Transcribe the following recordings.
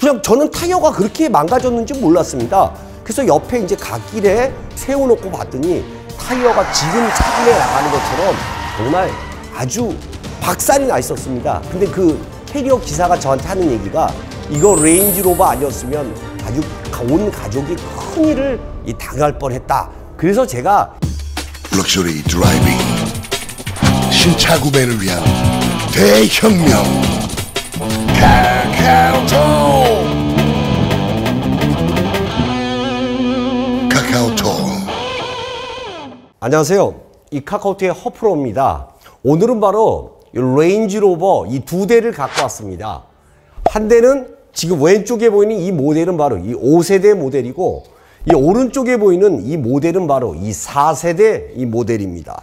그냥 저는 타이어가 그렇게 망가졌는지 몰랐습니다. 그래서 옆에 이제 갓길에 세워놓고 봤더니 타이어가 지금 차분에 나가는 것처럼 정말 아주 박살이 나 있었습니다. 근데 그 캐리어 기사가 저한테 하는 얘기가 이거 레인지로버 아니었으면 아주 온 가족이 큰일을 당할 뻔했다. 그래서 제가 럭셔리 드라이빙 신차 구매를 위한 대혁명 카카오톡. 안녕하세요. 이 카카오톡의 허프로입니다. 오늘은 바로 레인지로버 이 두 대를 갖고 왔습니다. 한 대는 지금 왼쪽에 보이는 이 모델은 바로 이 5세대 모델이고, 이 오른쪽에 보이는 이 모델은 바로 이 4세대 이 모델입니다.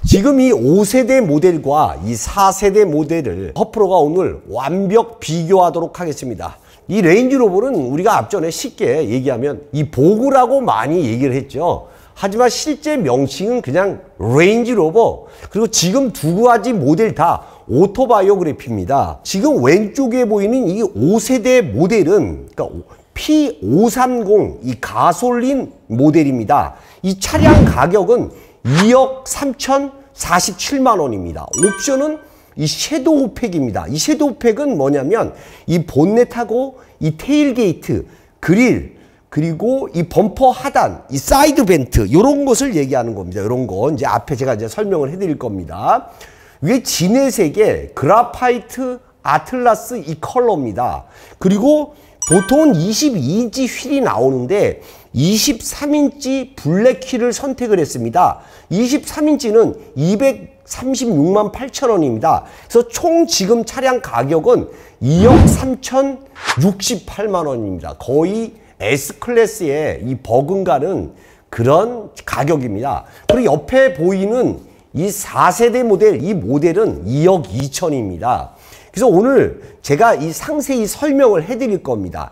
지금 이 5세대 모델과 이 4세대 모델을 허프로가 오늘 완벽 비교하도록 하겠습니다. 이 레인지로버는 우리가 앞전에 쉽게 얘기하면 이 보그라고 많이 얘기를 했죠. 하지만 실제 명칭은 그냥 레인지로버. 그리고 지금 두 가지 모델 다 오토바이오그래피입니다. 지금 왼쪽에 보이는 이 5세대 모델은 그러니까 P530 이 가솔린 모델입니다. 이 차량 가격은 2억 3,047만 원입니다. 옵션은 이 섀도우 팩입니다. 이 섀도우 팩은 뭐냐면 이 본넷하고 이 테일게이트, 그릴, 그리고 이 범퍼 하단, 이 사이드 벤트 이런 것을 얘기하는 겁니다. 이런 거 이제 앞에 제가 이제 설명을 해드릴 겁니다. 위에 진해색의 그라파이트 아틀라스 이 컬러입니다. 그리고 보통은 22인치 휠이 나오는데 23인치 블랙 휠을 선택을 했습니다. 23인치는 236만 8천 원입니다. 그래서 총 지금 차량 가격은 2억 3,068만 원입니다. 거의 S클래스의 이 버금가는 그런 가격입니다. 그리고 옆에 보이는 이 4세대 모델, 이 모델은 2억 2천입니다. 그래서 오늘 제가 이 상세히 설명을 해드릴 겁니다.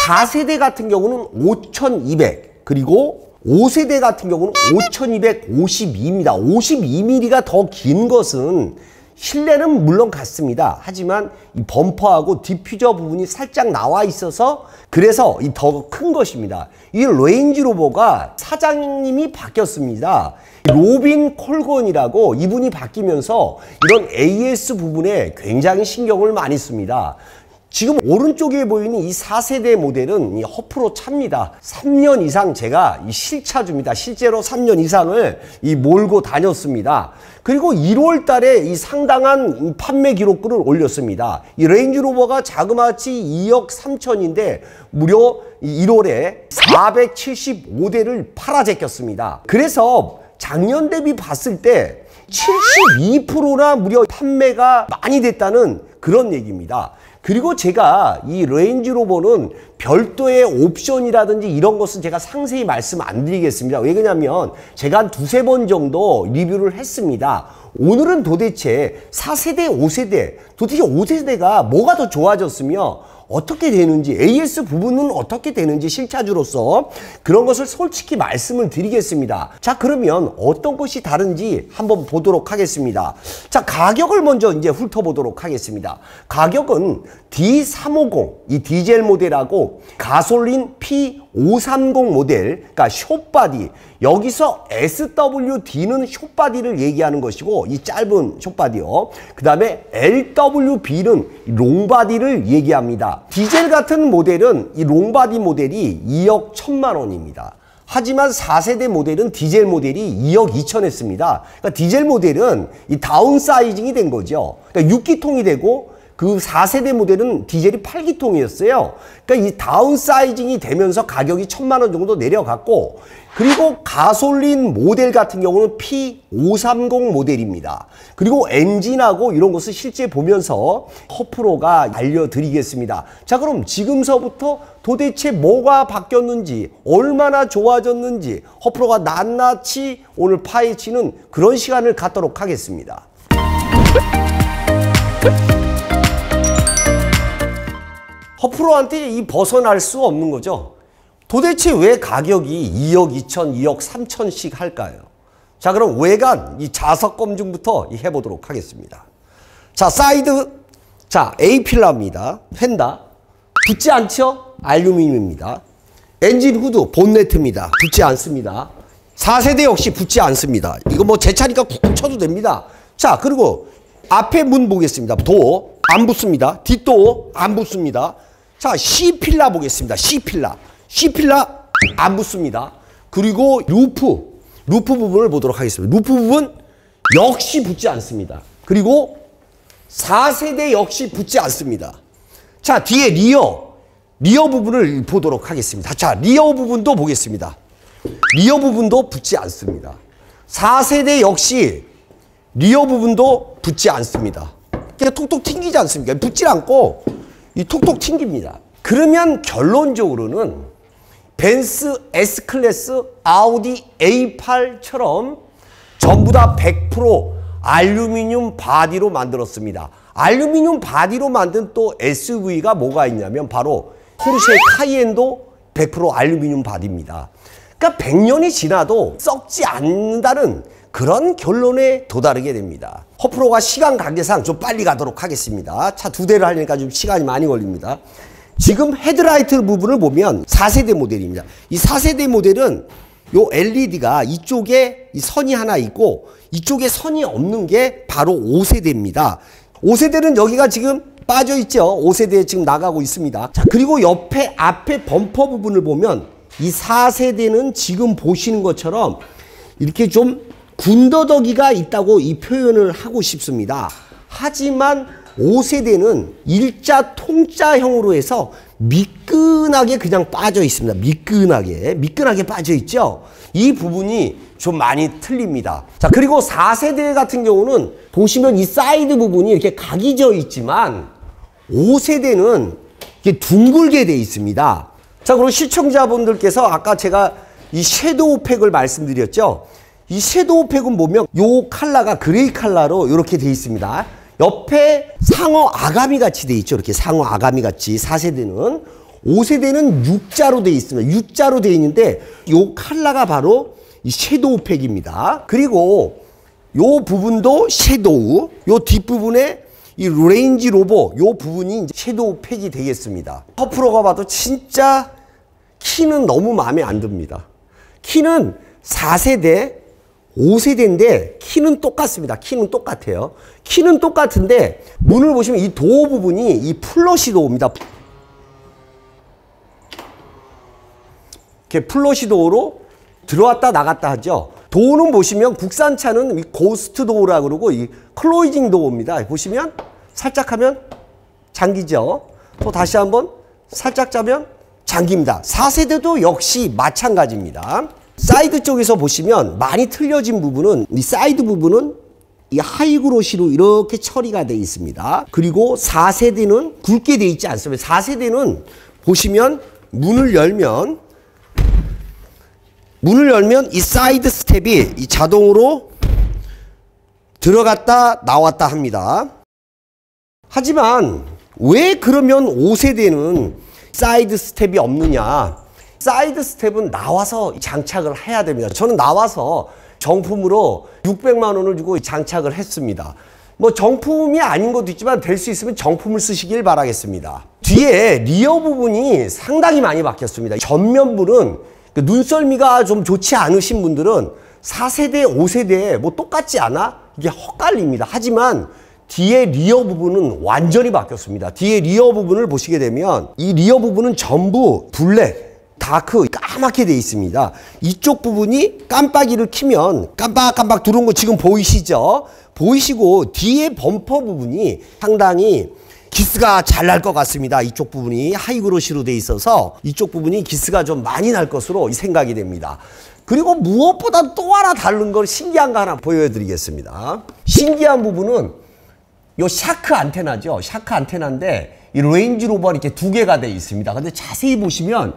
4세대 같은 경우는 5,200, 그리고 5세대 같은 경우는 5,252입니다. 52mm가 더 긴 것은 실내는 물론 같습니다. 하지만 이 범퍼하고 디퓨저 부분이 살짝 나와 있어서 그래서 이 더 큰 것입니다. 이 레인지로버가 사장님이 바뀌었습니다. 로빈 콜건이라고 이분이 바뀌면서 이런 AS 부분에 굉장히 신경을 많이 씁니다. 지금 오른쪽에 보이는 이 4세대 모델은 이 허프로 차입니다. 3년 이상 제가 이 실차주입니다. 실제로 3년 이상을 이 몰고 다녔습니다. 그리고 1월 달에 이 상당한 판매 기록글을 올렸습니다. 이 레인지로버가 자그마치 2억 3천인데 무려 1월에 475대를 팔아 제꼈습니다. 그래서 작년 대비 봤을 때 72%나 무려 판매가 많이 됐다는 그런 얘기입니다. 그리고 제가 이 레인지로버는 별도의 옵션이라든지 이런 것은 제가 상세히 말씀 안 드리겠습니다. 왜 그러냐면 제가 한 두세 번 정도 리뷰를 했습니다. 오늘은 도대체 4세대, 5세대, 도대체 5세대가 뭐가 더 좋아졌으며 어떻게 되는지, AS 부분은 어떻게 되는지 실차주로서 그런 것을 솔직히 말씀을 드리겠습니다. 자, 그러면 어떤 것이 다른지 한번 보도록 하겠습니다. 자, 가격을 먼저 이제 훑어보도록 하겠습니다. 가격은 D350, 이 디젤 모델하고 가솔린 P530 모델, 그러니까 숏바디, 여기서 SWD는 숏바디를 얘기하는 것이고 이 짧은 숏바디요. 그 다음에 LWB는 롱바디를 얘기합니다. 디젤 같은 모델은 이 롱바디 모델이 2억 1천만 원입니다. 하지만 4세대 모델은 디젤 모델이 2억 2천 했습니다. 그러니까 디젤 모델은 이 다운사이징이 된 거죠. 그러니까 6기통이 되고 그 4세대 모델은 디젤이 8기통이었어요. 그러니까 이 다운사이징이 되면서 가격이 1천만 원 정도 내려갔고, 그리고 가솔린 모델 같은 경우는 P530 모델입니다. 그리고 엔진하고 이런 것을 실제 보면서 허프로가 알려드리겠습니다. 자, 그럼 지금서부터 도대체 뭐가 바뀌었는지, 얼마나 좋아졌는지 허프로가 낱낱이 오늘 파헤치는 그런 시간을 갖도록 하겠습니다. 허프로한테 이 벗어날 수 없는 거죠. 도대체 왜 가격이 2억 2천, 2억 3천씩 할까요? 자, 그럼 외관 이 자석 검증부터 해보도록 하겠습니다. 자, 사이드, 자, A필라입니다. 펜다. 붙지 않죠? 알루미늄입니다. 엔진 후드, 본네트입니다. 붙지 않습니다. 4세대 역시 붙지 않습니다. 이거 뭐 제 차니까 쿡쿡 쳐도 됩니다. 자, 그리고 앞에 문 보겠습니다. 도어 안 붙습니다. 뒷도어 안 붙습니다. 자, C필라 보겠습니다. C필라 안 붙습니다. 그리고 루프 부분을 보도록 하겠습니다. 루프 부분 역시 붙지 않습니다. 그리고 4세대 역시 붙지 않습니다. 자, 뒤에 리어 부분을 보도록 하겠습니다. 자, 리어 부분도 보겠습니다. 리어 부분도 붙지 않습니다. 4세대 역시 리어 부분도 붙지 않습니다. 그냥 톡톡 튕기지 않습니까? 붙지 않고 이 톡톡 튕깁니다. 그러면 결론적으로는 벤츠 S클래스, 아우디 A8처럼 전부 다 100% 알루미늄 바디로 만들었습니다. 알루미늄 바디로 만든 또 SUV가 뭐가 있냐면 바로 포르쉐 카이엔도 100% 알루미늄 바디입니다. 그러니까 100년이 지나도 썩지 않는다는 그런 결론에 도달하게 됩니다. 허프로가 시간 관계상 좀 빨리 가도록 하겠습니다. 차 2대를 하려니까 좀 시간이 많이 걸립니다. 지금 헤드라이트 부분을 보면 4세대 모델입니다. 이 4세대 모델은 요 LED가 이쪽에 이 선이 하나 있고 이쪽에 선이 없는 게 바로 5세대입니다. 5세대는 여기가 지금 빠져 있죠. 5세대에 지금 나가고 있습니다. 자, 그리고 앞에 범퍼 부분을 보면 이 4세대는 지금 보시는 것처럼 이렇게 좀 군더더기가 있다고 이 표현을 하고 싶습니다. 하지만 5세대는 일자 통자형으로 해서 미끈하게 그냥 빠져 있습니다. 미끈하게 빠져 있죠. 이 부분이 좀 많이 틀립니다. 자, 그리고 4세대 같은 경우는 보시면 이 사이드 부분이 이렇게 각이 져 있지만 5세대는 이렇게 둥글게 돼 있습니다. 자, 그리고 시청자분들께서 아까 제가 이 섀도우 팩을 말씀드렸죠. 이 섀도우 팩은 보면 요 컬러가 그레이 컬러로 이렇게 돼 있습니다. 옆에 상어 아가미 같이 돼 있죠. 이렇게 상어 아가미 같이 4세대는. 5세대는 U자로 돼 있습니다. U자로 돼 있는데 요 컬러가 바로 이 섀도우 팩입니다. 그리고 요 부분도 섀도우, 요 뒷부분에 이 레인지 로버 요 부분이 이제 섀도우 팩이 되겠습니다. 허프로가 봐도 진짜 키는 너무 마음에 안 듭니다. 키는 4세대, 5세대인데 키는 똑같습니다. 키는 똑같아요. 키는 똑같은데 문을 보시면 이 도어 부분이 이 플러시 도어입니다. 이렇게 플러시 도어로 들어왔다 나갔다 하죠. 도어는 보시면 국산차는 이 고스트 도어라고 그러고 이 클로이징 도어입니다. 보시면 살짝 하면 잠기죠. 또 다시 한번 살짝 짜면 잠깁니다. 4세대도 역시 마찬가지입니다. 사이드 쪽에서 보시면 많이 틀려진 부분은 이 사이드 부분은 이 하이그로시로 이렇게 처리가 되어 있습니다. 그리고 4세대는 굵게 되어 있지 않습니다. 4세대는 보시면 문을 열면 이 사이드 스텝이 이 자동으로 들어갔다 나왔다 합니다. 하지만 왜 그러면 5세대는 사이드 스텝이 없느냐? 사이드 스텝은 나와서 장착을 해야 됩니다. 저는 나와서 정품으로 600만 원을 주고 장착을 했습니다. 뭐 정품이 아닌 것도 있지만 될 수 있으면 정품을 쓰시길 바라겠습니다. 뒤에 리어 부분이 상당히 많이 바뀌었습니다. 전면부는 눈썰미가 좀 좋지 않으신 분들은 4세대, 5세대 뭐 똑같지 않아? 이게 헛갈립니다. 하지만 뒤에 리어 부분은 완전히 바뀌었습니다. 뒤에 리어 부분을 보시게 되면 이 리어 부분은 전부 블랙, 다크, 까맣게 되어 있습니다. 이쪽 부분이 깜빡이를 켜면 깜빡깜빡 들어온 거 지금 보이시죠? 보이시고 뒤에 범퍼 부분이 상당히 기스가 잘 날 것 같습니다. 이쪽 부분이 하이그로시로 되어 있어서 이쪽 부분이 기스가 좀 많이 날 것으로 생각이 됩니다. 그리고 무엇보다 또 하나 다른 걸 신기한 거 하나 보여드리겠습니다. 신기한 부분은 요 샤크 안테나죠. 샤크 안테나인데 이 레인지 로버 이렇게 2개가 되어 있습니다. 근데 자세히 보시면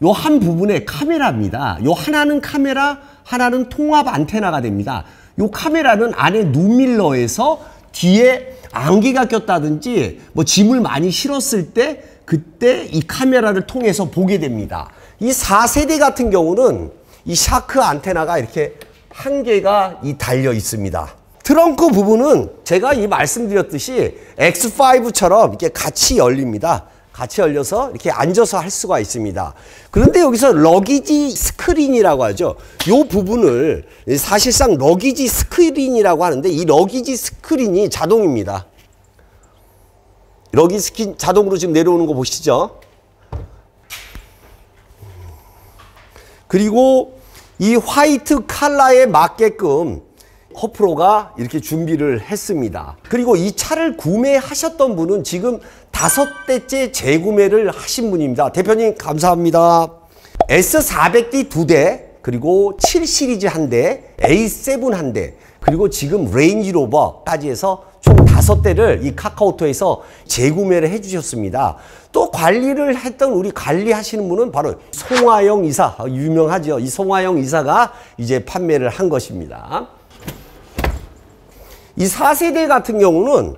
요 한 부분에 카메라입니다. 요 하나는 카메라, 하나는 통합 안테나가 됩니다. 요 카메라는 안에 눈밀러에서 뒤에 안개가 꼈다든지 뭐 짐을 많이 실었을 때 그때 이 카메라를 통해서 보게 됩니다. 이 4세대 같은 경우는 이 샤크 안테나가 이렇게 한 개가 달려 있습니다. 트렁크 부분은 제가 이 말씀드렸듯이 X5처럼 이렇게 같이 열립니다. 같이 열려서 이렇게 앉아서 할 수가 있습니다. 그런데 여기서 러기지 스크린이라고 하죠. 이 부분을 사실상 러기지 스크린이라고 하는데 이 러기지 스크린이 자동입니다. 러기지 스크린 자동으로 지금 내려오는 거 보시죠. 그리고 이 화이트 컬러에 맞게끔 허프로가 이렇게 준비를 했습니다. 그리고 이 차를 구매하셨던 분은 지금 5대째 재구매를 하신 분입니다. 대표님 감사합니다. S400D 2대, 그리고 7 시리즈 1대, A7 1대, 그리고 지금 레인지로버까지 해서 총 5대를 이 카카오톡에서 재구매를 해주셨습니다. 또 관리를 했던 우리 관리하시는 분은 바로 송하영 이사, 유명하죠. 이 송하영 이사가 이제 판매를 한 것입니다. 이 4세대 같은 경우는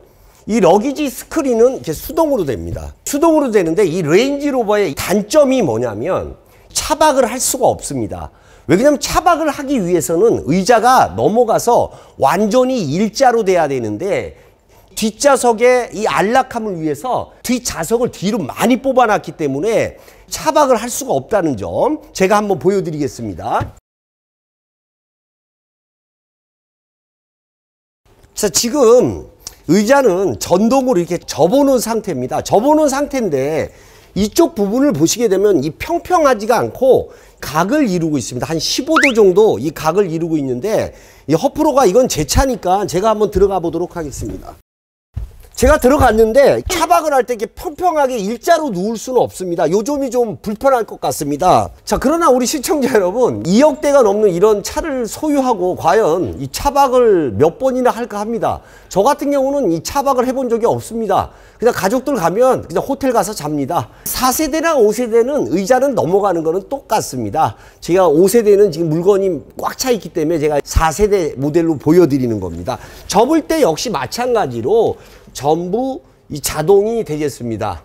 이 러기지 스크린은 이렇게 수동으로 됩니다. 수동으로 되는데 이 레인지로버의 단점이 뭐냐면 차박을 할 수가 없습니다. 왜냐면 차박을 하기 위해서는 의자가 넘어가서 완전히 일자로 돼야 되는데 뒷좌석의 이 안락함을 위해서 뒷좌석을 뒤로 많이 뽑아놨기 때문에 차박을 할 수가 없다는 점 제가 한번 보여드리겠습니다. 자, 지금 의자는 전동으로 이렇게 접어놓은 상태입니다. 접어놓은 상태인데 이쪽 부분을 보시게 되면 이 평평하지가 않고 각을 이루고 있습니다. 한 15도 정도 이 각을 이루고 있는데 이 허프로가 이건 제 차니까 제가 한번 들어가 보도록 하겠습니다. 제가 들어갔는데 차박을 할 때 이렇게 평평하게 일자로 누울 수는 없습니다. 요 점이 좀 불편할 것 같습니다. 자, 그러나 우리 시청자 여러분, 2억 대가 넘는 이런 차를 소유하고 과연 이 차박을 몇 번이나 할까 합니다. 저 같은 경우는 이 차박을 해본 적이 없습니다. 그냥 가족들 가면 그냥 호텔 가서 잡니다. 4세대나 5세대는 의자는 넘어가는 거는 똑같습니다. 제가 5세대는 지금 물건이 꽉 차 있기 때문에 제가 4세대 모델로 보여드리는 겁니다. 접을 때 역시 마찬가지로 전부 이 자동이 되겠습니다.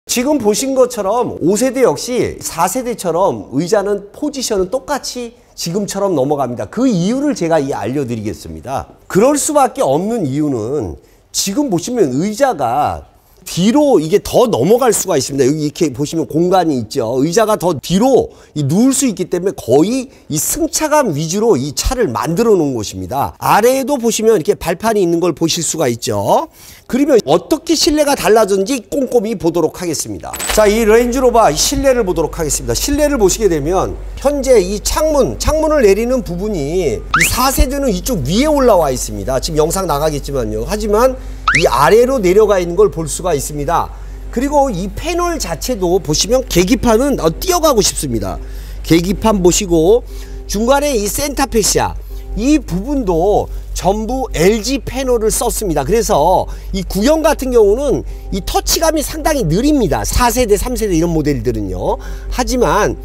지금 보신 것처럼 5세대 역시 4세대처럼 의자는 포지션은 똑같이 지금처럼 넘어갑니다. 그 이유를 제가 알려드리겠습니다. 그럴 수밖에 없는 이유는 지금 보시면 의자가 뒤로 이게 더 넘어갈 수가 있습니다. 여기 이렇게 보시면 공간이 있죠. 의자가 더 뒤로 누울 수 있기 때문에 거의 이 승차감 위주로 이 차를 만들어 놓은 곳입니다. 아래에도 보시면 이렇게 발판이 있는 걸 보실 수가 있죠. 그러면 어떻게 실내가 달라졌는지 꼼꼼히 보도록 하겠습니다. 자, 이 레인지로버 실내를 보도록 하겠습니다. 실내를 보시게 되면 현재 이 창문을 내리는 부분이 이 4세대는 이쪽 위에 올라와 있습니다. 지금 영상 나가겠지만요. 하지만 이 아래로 내려가 있는 걸 볼 수가 있습니다. 그리고 이 패널 자체도 보시면 계기판은 띄어가고 싶습니다. 계기판 보시고 중간에 이 센터페시아 이 부분도 전부 LG 패널을 썼습니다. 그래서 이 구형 같은 경우는 이 터치감이 상당히 느립니다. 4세대, 3세대 이런 모델들은요. 하지만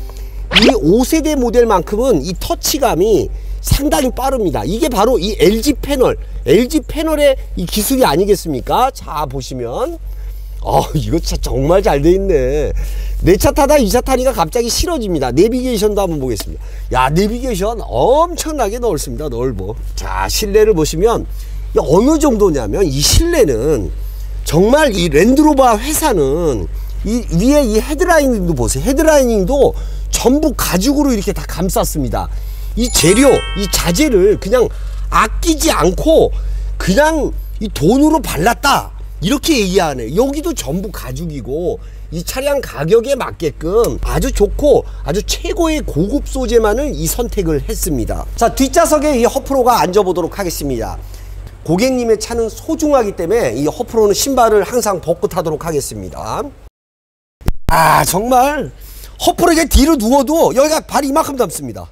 이 5세대 모델만큼은 이 터치감이 상당히 빠릅니다. 이게 바로 이 LG 패널의 이 기술이 아니겠습니까? 자, 보시면 이거 차 정말 잘 돼 있네. 내 차 타다 이 차 타니까 갑자기 싫어집니다. 내비게이션도 한번 보겠습니다. 야, 내비게이션 엄청나게 넓습니다. 넓어. 자, 실내를 보시면 어느 정도냐면 이 실내는 정말 이 랜드로버 회사는 이 위에 이 헤드라이닝도 보세요. 헤드라이닝도 전부 가죽으로 이렇게 다 감쌌습니다. 이 재료, 이 자재를 그냥 아끼지 않고 그냥 이 돈으로 발랐다 이렇게 얘기하네. 여기도 전부 가죽이고 이 차량 가격에 맞게끔 아주 좋고 아주 최고의 고급 소재만을 이 선택을 했습니다. 자, 뒷좌석에 이 허프로가 앉아보도록 하겠습니다. 고객님의 차는 소중하기 때문에 이 허프로는 신발을 항상 벗고 타도록 하겠습니다. 아, 정말 허프로 이제 뒤로 누워도 여기가 발이 이만큼 남습니다.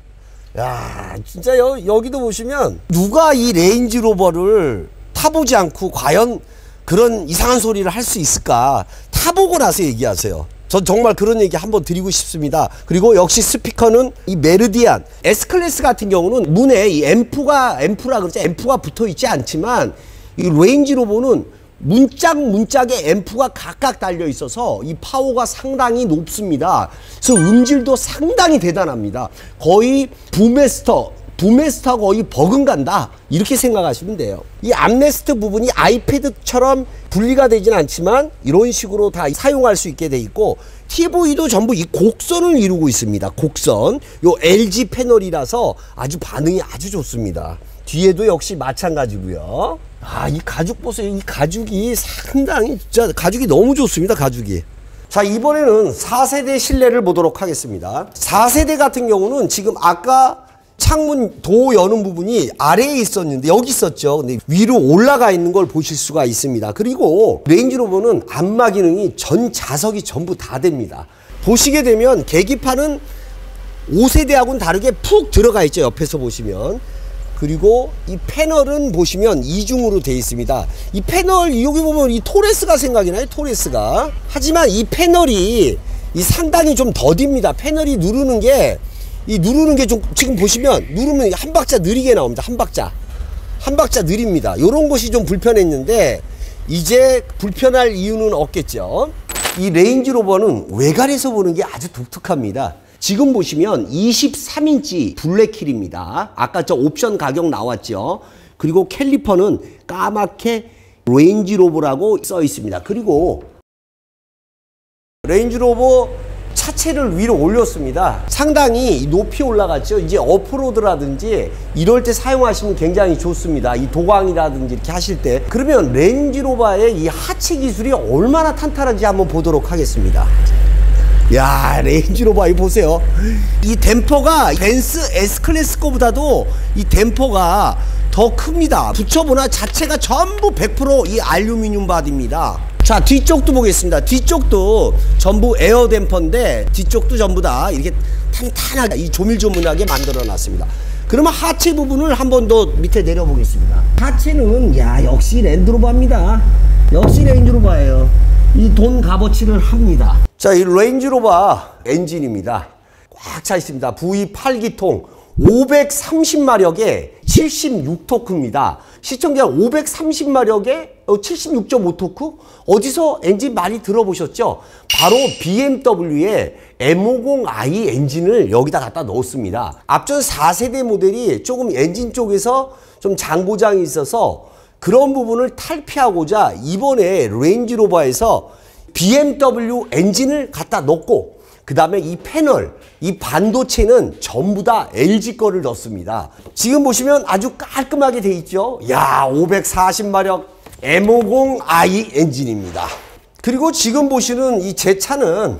야, 진짜 여기도 보시면 누가 이 레인지로버를 타보지 않고 과연 그런 이상한 소리를 할 수 있을까? 타보고 나서 얘기하세요. 전 정말 그런 얘기 한번 드리고 싶습니다. 그리고 역시 스피커는 이 메르디안 S클래스 같은 경우는 문에 이 앰프라 그러죠. 앰프가 붙어 있지 않지만 이 레인지로버는 문짝에 앰프가 각각 달려 있어서 이 파워가 상당히 높습니다. 그래서 음질도 상당히 대단합니다. 거의 붐레스트하고 거의 버금간다 이렇게 생각하시면 돼요. 이 암레스트 부분이 아이패드처럼 분리가 되진 않지만 이런 식으로 다 사용할 수 있게 돼 있고, TV도 전부 이 곡선을 이루고 있습니다. 곡선. 요 LG 패널이라서 아주 반응이 아주 좋습니다. 뒤에도 역시 마찬가지고요. 아, 이 가죽 보세요. 이 가죽이 상당히 진짜 가죽이 너무 좋습니다. 가죽이. 자, 이번에는 4세대 실내를 보도록 하겠습니다. 4세대 같은 경우는 지금 아까 창문 도 여는 부분이 아래에 있었는데 여기 있었죠. 근데 위로 올라가 있는 걸 보실 수가 있습니다. 그리고 레인지로버는 안마 기능이 전 좌석이 전부 다 됩니다. 보시게 되면 계기판은 5세대하고는 다르게 푹 들어가 있죠. 옆에서 보시면. 그리고 이 패널은 보시면 이중으로 되어 있습니다. 이 패널 여기 보면 이 토레스가 생각이 나요. 토레스가. 하지만 이 패널이 이 상당히 좀 더딥니다. 패널이 누르는 게 좀 지금 보시면 누르면 한 박자 느리게 나옵니다. 한 박자 느립니다. 요런 것이 좀 불편했는데 이제 불편할 이유는 없겠죠. 이 레인지로버는 외관에서 보는 게 아주 독특합니다. 지금 보시면 23인치 블랙휠입니다. 아까 저 옵션 가격 나왔죠. 그리고 캘리퍼는 까맣게 레인지로버라고 써 있습니다. 그리고 레인지로버 차체를 위로 올렸습니다. 상당히 높이 올라갔죠. 이제 오프로드라든지 이럴 때 사용하시면 굉장히 좋습니다. 이 도광이라든지 이렇게 하실 때. 그러면 레인지로버의 이 하체 기술이 얼마나 탄탄한지 한번 보도록 하겠습니다. 야, 레인지로버 이 보세요. 이 댐퍼가 벤츠 S클래스 거보다도 이 댐퍼가 더 큽니다. 붙여보나 자체가 전부 100% 이 알루미늄 바디입니다. 자, 뒤쪽도 보겠습니다. 뒤쪽도 전부 에어 댐퍼인데 뒤쪽도 전부 다 이렇게 탄탄하게 이 조밀조밀하게 만들어 놨습니다. 그러면 하체 부분을 한 번 더 밑에 내려 보겠습니다. 하체는 야, 역시 랜드로버입니다. 역시 레인지로버예요. 이 돈 값어치를 합니다. 자, 이 레인지로버 엔진입니다. 꽉 차 있습니다. V8기통 530마력에 76토크입니다. 시청자 530마력에 76.5토크? 어디서 엔진 많이 들어보셨죠? 바로 BMW의 M50i 엔진을 여기다 갖다 넣었습니다. 앞전 4세대 모델이 조금 엔진 쪽에서 좀 장고장이 있어서 그런 부분을 탈피하고자 이번에 레인지로버에서 BMW 엔진을 갖다 넣고, 그 다음에 이 패널, 이 반도체는 전부 다 LG 거를 넣습니다. 지금 보시면 아주 깔끔하게 돼 있죠. 야, 540마력 M50i 엔진입니다. 그리고 지금 보시는 이 제 차는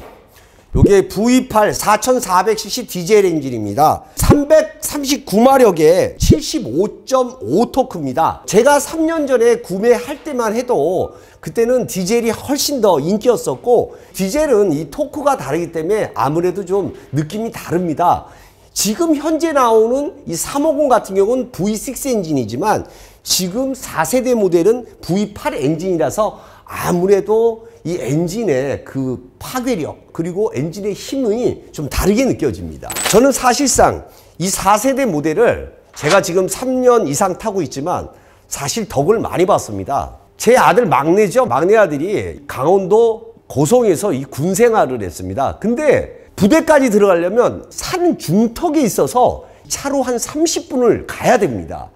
요게 V8 4400cc 디젤 엔진입니다. 339마력에 75.5토크입니다. 제가 3년 전에 구매할 때만 해도 그때는 디젤이 훨씬 더 인기였었고, 디젤은 이 토크가 다르기 때문에 아무래도 좀 느낌이 다릅니다. 지금 현재 나오는 이 350 같은 경우는 V6 엔진이지만 지금 4세대 모델은 V8 엔진이라서 아무래도 이 엔진의 그 파괴력 그리고 엔진의 힘이 좀 다르게 느껴집니다. 저는 사실상 이 4세대 모델을 제가 지금 3년 이상 타고 있지만 사실 덕을 많이 봤습니다. 제 아들 막내죠. 막내 아들이 강원도 고성에서 이 군 생활을 했습니다. 근데 부대까지 들어가려면 산 중턱에 있어서 차로 한 30분을 가야 됩니다.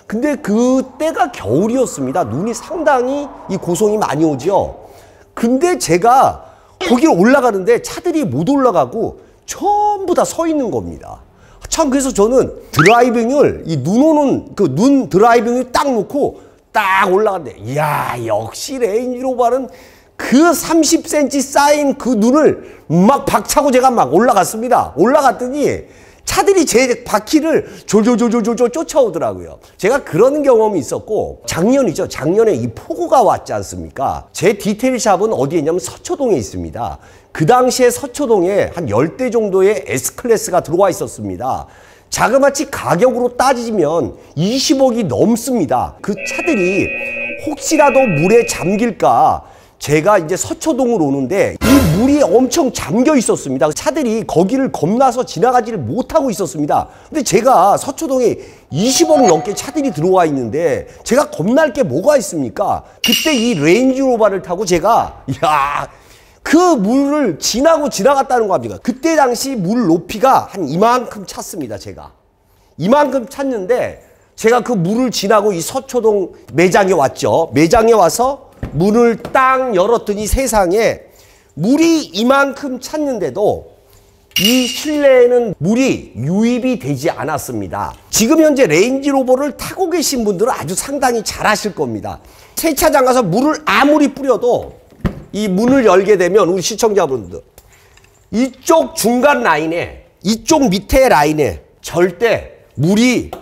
근데 그때가 겨울이었습니다. 눈이 상당히 이 고성이 많이 오죠. 근데 제가 거기를 올라가는데 차들이 못 올라가고 전부 다 서 있는 겁니다. 참, 그래서 저는 드라이빙을 이 눈 오는 그 눈 드라이빙을 딱 놓고 딱 올라갔는데, 이야, 역시 레인지로버는 그 30cm 쌓인 그 눈을 막 박차고 제가 막 올라갔습니다. 올라갔더니 차들이 제 바퀴를 졸졸졸졸졸 쫓아오더라고요. 제가 그런 경험이 있었고, 작년이죠. 작년에 이 폭우가 왔지 않습니까? 제 디테일샵은 어디에 있냐면 서초동에 있습니다. 그 당시에 서초동에 한 10대 정도의 S클래스가 들어와 있었습니다. 자그마치 가격으로 따지면 20억이 넘습니다. 그 차들이 혹시라도 물에 잠길까, 제가 이제 서초동으로 오는데 이 물이 엄청 잠겨 있었습니다. 차들이 거기를 겁나서 지나가지를 못하고 있었습니다. 근데 제가 서초동에 20억 넘게 차들이 들어와 있는데 제가 겁날 게 뭐가 있습니까? 그때 이 레인지로버를 타고 제가 그 물을 지나갔다는 겁니다. 그때 당시 물 높이가 한 이만큼 찼습니다. 제가 이만큼 찼는데 제가 그 물을 지나고 이 서초동 매장에 왔죠. 매장에 와서 문을 딱 열었더니 세상에 물이 이만큼 찼는데도 이 실내에는 물이 유입이 되지 않았습니다. 지금 현재 레인지로버를 타고 계신 분들은 아주 상당히 잘 아실 겁니다. 세차장 가서 물을 아무리 뿌려도 이 문을 열게 되면 우리 시청자분들 이쪽 중간 라인에 이쪽 밑에 라인에 절대 물이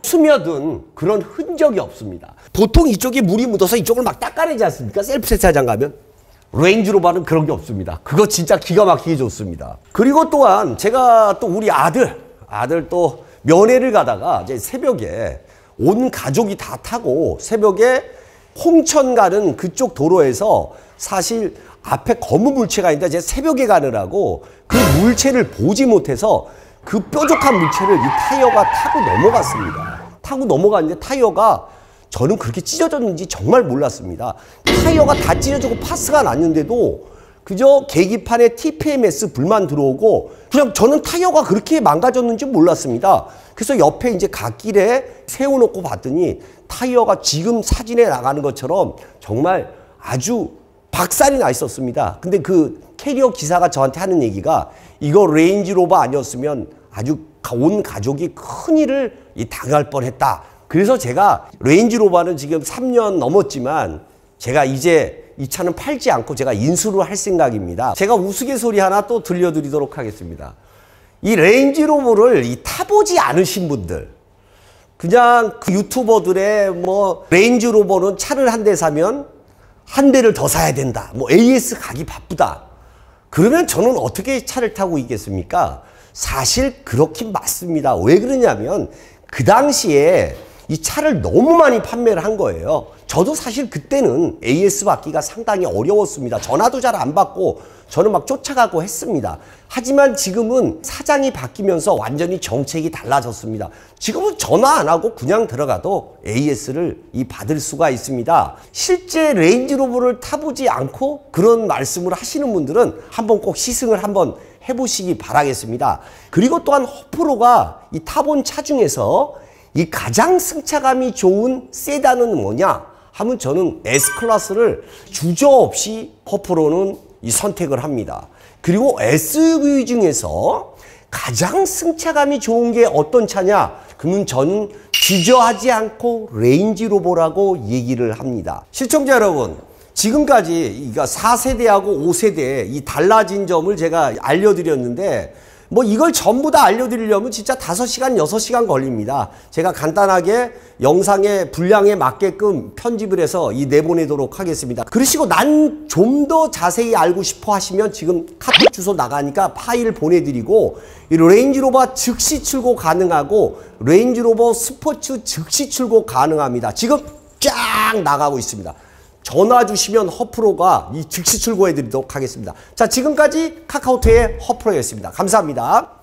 스며든 그런 흔적이 없습니다. 보통 이쪽에 물이 묻어서 이쪽을 막 닦아내지 않습니까? 셀프 세차장 가면. 레인지로버는 그런 게 없습니다. 그거 진짜 기가 막히게 좋습니다. 그리고 또한 제가 또 우리 아들 또 면회를 가다가 이제 새벽에 온 가족이 다 타고 새벽에 홍천 가는 그쪽 도로에서 사실 앞에 검은 물체가 있는데 제가 새벽에 가느라고 그 물체를 보지 못해서 그 뾰족한 물체를 이 타이어가 타고 넘어갔습니다. 타고 넘어갔는데 타이어가 저는 그렇게 찢어졌는지 정말 몰랐습니다. 타이어가 다 찢어지고 파스가 났는데도 그저 계기판에 TPMS 불만 들어오고 그냥 저는 타이어가 그렇게 망가졌는지 몰랐습니다. 그래서 옆에 이제 갓길에 세워놓고 봤더니 타이어가 지금 사진에 나가는 것처럼 정말 아주 박살이 나 있었습니다. 근데 그 캐리어 기사가 저한테 하는 얘기가 이거 레인지로버 아니었으면 아주 온 가족이 큰일을 당할 뻔했다. 그래서 제가 레인지로버는 지금 3년 넘었지만 제가 이제 이 차는 팔지 않고 제가 인수를 할 생각입니다. 제가 우스갯소리 하나 또 들려드리도록 하겠습니다. 이 레인지로버를 타보지 않으신 분들 그냥 그 유튜버들의 뭐 레인지로버는 차를 한 대 사면 한 대를 더 사야 된다. 뭐 AS 가기 바쁘다. 그러면 저는 어떻게 차를 타고 있겠습니까? 사실 그렇긴 맞습니다. 왜 그러냐면 그 당시에 이 차를 너무 많이 판매를 한 거예요. 저도 사실 그때는 AS 받기가 상당히 어려웠습니다. 전화도 잘 안 받고 저는 막 쫓아가고 했습니다. 하지만 지금은 사장이 바뀌면서 완전히 정책이 달라졌습니다. 지금은 전화 안 하고 그냥 들어가도 AS를 받을 수가 있습니다. 실제 레인지로버를 타보지 않고 그런 말씀을 하시는 분들은 한번 꼭 시승을 한번 해보시기 바라겠습니다. 그리고 또한 허프로가 이 타본 차 중에서 이 가장 승차감이 좋은 세단은 뭐냐 하면 저는 S클래스를 주저없이 허프로는 선택을 합니다. 그리고 SUV 중에서 가장 승차감이 좋은 게 어떤 차냐? 그러면 저는 주저하지 않고 레인지로버라고 얘기를 합니다. 시청자 여러분, 지금까지 4세대하고 5세대 이 달라진 점을 제가 알려드렸는데 뭐 이걸 전부 다 알려드리려면 진짜 5시간, 6시간 걸립니다. 제가 간단하게 영상의 분량에 맞게끔 편집을 해서 내보내도록 하겠습니다. 그러시고 난 좀 더 자세히 알고 싶어 하시면 지금 카톡 주소 나가니까 파일 보내드리고 이 레인지로버 즉시 출고 가능하고 레인지로버 스포츠 즉시 출고 가능합니다. 지금 쫙 나가고 있습니다. 전화 주시면 허프로가 즉시 출고해 드리도록 하겠습니다. 자, 지금까지 카카오톡의 허프로였습니다. 감사합니다.